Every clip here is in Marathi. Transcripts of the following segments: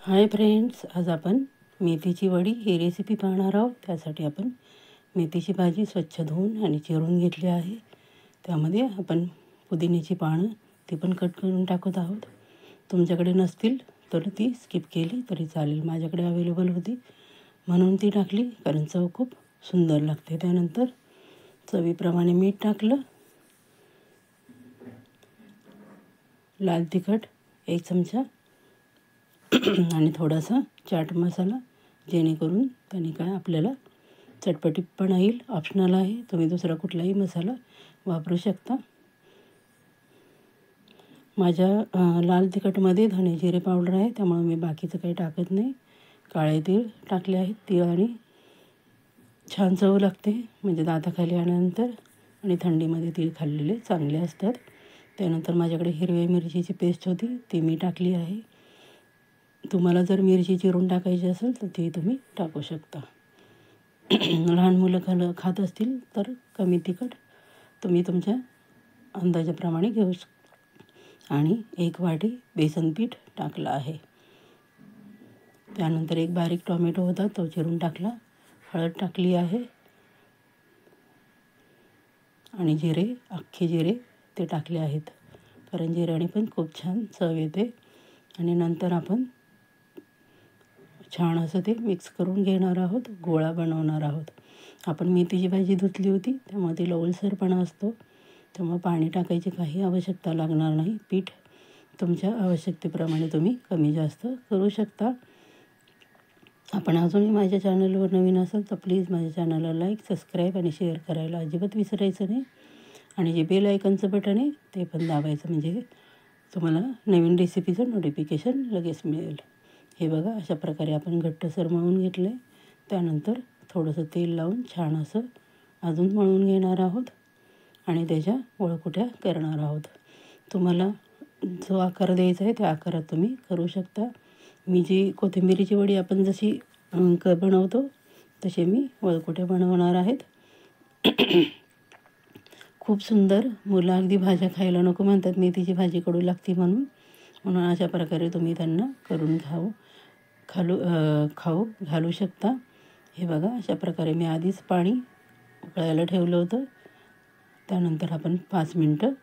हाय फ्रेंड्स, आज आपण मेथीची वडी ही रेसिपी पाहणार आहोत। त्यासाठी आपण मेथीची भाजी स्वच्छ धुवून आणि चिरून घेतली आहे। त्यामध्ये आपण पुदिन्याची पानं ती पण कट करून टाकत आहोत। तुमच्याकडे नसतील तर ती स्किप केली तरी चालेल। माझ्याकडे अवेलेबल होती म्हणून ती टाकली, कारण चव खूप सुंदर लागते। त्यानंतर चवीप्रमाणे मीठ टाकलं, लाल तिखट 1 चमचा आणि थोडासा चाट मसाला, जेणेकरून त्याने काय आपल्याला चटपटीतपणा येईल। ऑप्शनल आहे, तुम्ही दुसरा कुठलाही मसाला वापरू शकता। माझ्या लाल तिखटमध्ये धणे जिरे पावडर आहे, त्यामुळे मी बाकीचं काही टाकत नाही। काळे तीळ टाकले आहेत, तीळ आणि छान चव लागते, म्हणजे दाताखाली आल्यानंतर, आणि थंडीमध्ये तीळ खाल्लेले चांगले असतात। त्यानंतर माझ्याकडे हिरव्या मिरचीची पेस्ट होती, ती मी टाकली आहे। तुम्हाला जर मिरची चिरून टाकायची असेल तर ती तुम्ही टाकू शकता। लहान मुलं खात असतील तर कमी तिखट तुम्ही तुमच्या अंदाजाप्रमाणे घेऊ शकता। आणि 1 वाटी बेसन पीठ टाकलं आहे। त्यानंतर 1 बारीक टोमॅटो होता, तो चिरून टाकला। हळद टाकली आहे आणि जिरे, अख्खे जिरे ते टाकले आहेत, कारण जिऱ्याने पण खूप छान चव येते। आणि नंतर आपण छान असं ते मिक्स करून घेणार आहोत, गोळा बनवणार आहोत। आपण मेथीची भाजी धुतली होती, त्यामुळे तिला ओलसरपणा असतो, त्यामुळे पाणी टाकायची काही आवश्यकता लागणार नाही। पीठ तुमच्या आवश्यकतेप्रमाणे तुम्ही कमी जास्त करू शकता। आपण अजूनही माझ्या चॅनलवर नवीन असाल तर प्लीज माझ्या चॅनलला लाईक, सबस्क्राईब आणि शेअर करायला अजिबात विसरायचं नाही। आणि जे बेल आयकॉनचं बटन आहे ते पण दाबायचं, म्हणजे तुम्हाला नवीन रेसिपीचं नोटिफिकेशन लगेच मिळेल। हे बघा, अशा प्रकारे आपण घट्टसर मळून घेतलं आहे। त्यानंतर थोडंसं तेल लावून छान असं अजून मळून घेणार आहोत आणि त्याच्या वळकुट्या करणार आहोत। तुम्हाला जो आकार द्यायचा आहे त्या आकारात तुम्ही करू शकता। मी जी कोथिंबीरीची वडी आपण जशी बनवतो तसे मी वळकुट्या बनवणार आहेत। खूप सुंदर, मुलं अगदी भाज्या खायला नको म्हणतात, मेथीची भाजी कडू लागते म्हणून अशा प्रकारे तुम्ही त्यांना करून खाऊ घालू शकता। हे बघा, अशा प्रकारे मी आधीच पाणी उकळायला ठेवलं होतं। त्यानंतर आपण 5 मिनटं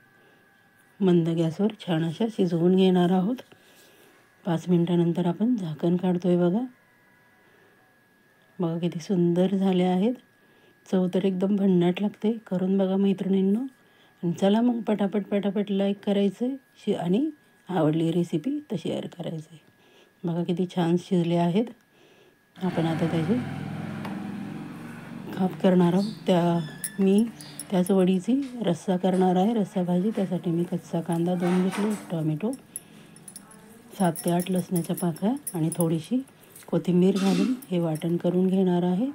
मंद गॅसवर छान अशा शिजवून घेणार आहोत। 5 मिनटानंतर आपण झाकण काढतोय। बघा किती सुंदर झाले आहेत। चव तर एकदम भन्नाट लागते, करून बघा मैत्रिणींनो। आणि चला मग पटापट लाईक करायचं आणि आवडली रेसिपी तर शेअर करायचं। बघा किती छान शिजले आहेत। आपण आता त्याची काप करणार आहोत। मी त्याच वडीची रस्सा करणार आहे, रस्सा भाजी। त्यासाठी मी कच्चा कांदा 2 घेतले, टोमॅटो 7 ते 8 लसणाच्या पाकळ्या आणि थोडीशी कोथिंबीर घालून हे वाटण करून घेणार आहे।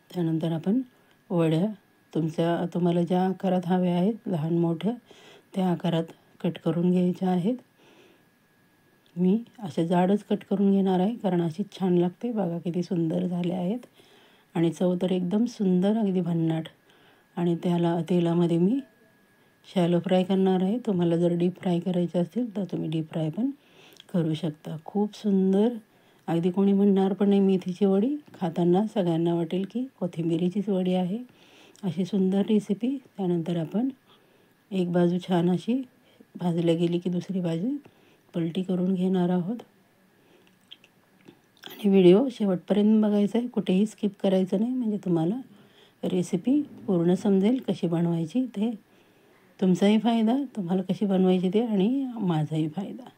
त्यानंतर आपण वड्या तुम्हाला ज्या आकारात हव्या आहेत, लहान मोठ्या, त्या आकारात कट करून घ्यायच्या आहेत। मी असे जाडच कट करून घेणार आहे, कारण अशी छान लागते। बघा किती सुंदर झाले आहेत आणि चव तर एकदम सुंदर, अगदी भन्नाट। आणि तेलामध्ये मी शॅलो फ्राय करणार आहे। तुम्हाला जर डीप फ्राय करायचे असतील तर तुम्ही डीप फ्राय पण करू शकता। खूप सुंदर, अगदी कोणी म्हणणार पण नाही मेथीची वडी, खाताना सगळ्यांना वाटेल की कोथिंबीरीचीच वडी आहे। अशी सुंदर रेसिपी। त्यानंतर आपण एक बाजू छान अशी भाजल्या गेली की दुसरी बाजू पलटी करून घेणार आहोत। आणि व्हिडिओ शेवटपर्यंत बघायचा आहे, कुठेही स्किप करायचं नाही, म्हणजे तुम्हाला रेसिपी पूर्ण समजेल कशी बनवायची ते। तुमचाही फायदा, तुम्हाला कशी बनवायची ते, आणि माझाही फायदा।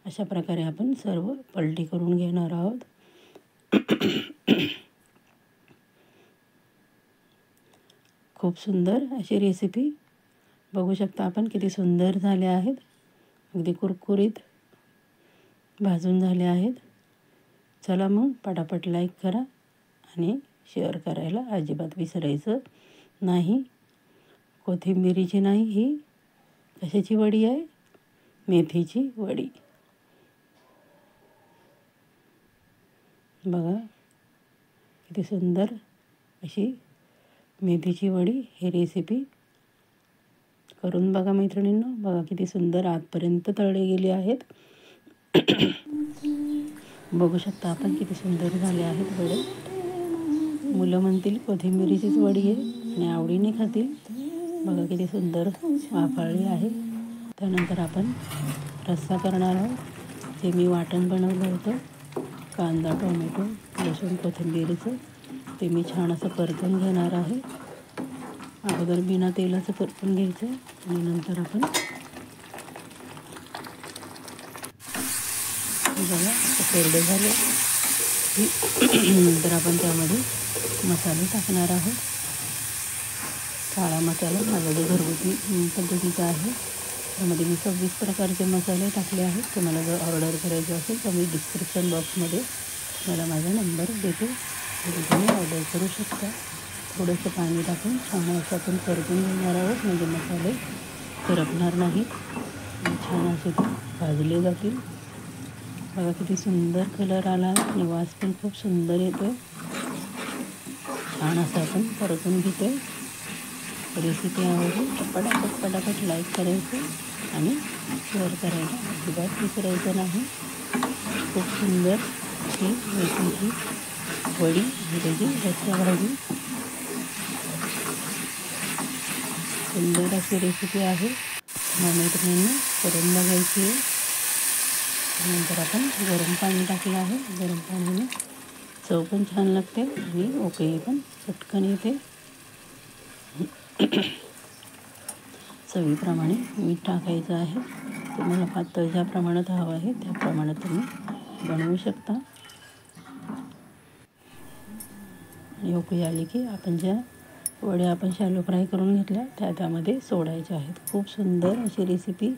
अशा प्रकारे आपण सर्व पलटी करून घेणार आहोत। खूप सुंदर अशी रेसिपी, बघू शकता आपण किती सुंदर झाल्या आहेत, अगदी कुरकुरीत भाजून झाले आहेत। चला मग पटापट लाईक करा आणि शेअर करायला अजिबात विसरायचं नाही। कोथिंबीरीची नाही, ही कशाची वडी आहे? मेथीची वडी। बघा किती सुंदर अशी मेथीची वडी। ही रेसिपी करून बघा मैत्रिणींनो। बघा किती सुंदर आतपर्यंत तळले गेले आहेत। बघू शकता आपण किती सुंदर झाले आहेत वडे. मुलं म्हणतील कोथिंबिरीचीच वडी आहे आणि आवडीने खातील. बघा किती सुंदर वाफाळली आहे. त्यानंतर आपण रस्सा करणार आहोत. जे मी वाटण बनवलं होतं, कांदा, टोमॅटो, लसूण, कोथिंबिरीचं, ते मी छान असं परतून घेणार आहे. अगोदर बिना तेलाचं परतून घ्यायचं आणि नंतर आपण बघा कोरडे झाले नंतर आपण त्यामध्ये मसाले टाकणार आहोत. काळा मसाला माझा जो घरगुती पद्धतीचा आहे, त्यामध्ये मी 26 प्रकारचे मसाले टाकले आहेत. तुम्हाला जर ऑर्डर करायचं असेल तर मी डिस्क्रिप्शन बॉक्समध्ये मला माझा नंबर देते, तर तुम्ही ऑर्डर करू शकता. थोडंसं पाणी टाकून छान असं आपण परतून घेणार आहोत, म्हणजे मसाले करपणार नाहीत आणि छान असे ते भाजले जातील. बघा किती सुंदर कलर आला आहे आणि वास पण खूप सुंदर येतो. छान असं आपण परतून घेतो. रेसिपी आवडली तर पटापट लाईक करायचं आणि शेअर करायला अजिबात विसरायचं नाही. खूप सुंदर अशी मेथीची वडी आणि त्याची रस्सा भाजी, सुंदर अशी रेसिपी आहे. मैत्रिणींनी करून बघायची आहे. नंतर आपण गरम पाणी टाकलं आहे. गरम पाण्याने चव पण छान लागते आणि उकळी पण पटकन येते. चवीप्रमाणे मीठ टाकायचं आहे. तुम्हाला पातळ ज्या प्रमाणात हवं आहे त्या प्रमाणात तुम्ही बनवू शकता. आणि उकळी आली की आपण ज्या वड्या आपण शॅलो फ्राय करून घेतल्या त्यामध्ये सोडायच्या आहेत. खूप सुंदर अशी रेसिपी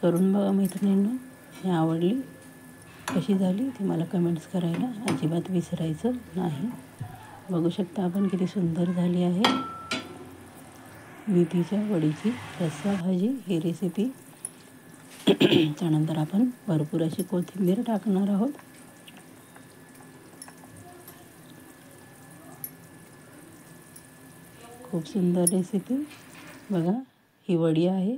करून बघा मैत्रिणींनो. ही आवडली कशी झाली ते मला कमेंट्स करायला अजिबात विसरायचं नाही. बघू शकता आपण किती सुंदर झाली आहे मेथीच्या वडीची रस्सा भाजी ही रेसिपी. त्यानंतर आपण भरपूर अशी कोथिंबीर टाकणार आहोत. खूप सुंदर रेसिपी. बघा ही वडी आहे.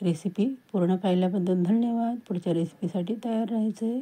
रेसिपी पूर्ण पाहिल्याबद्दल धन्यवाद. पुढच्या रेसिपीसाठी तयार राहायचं आहे.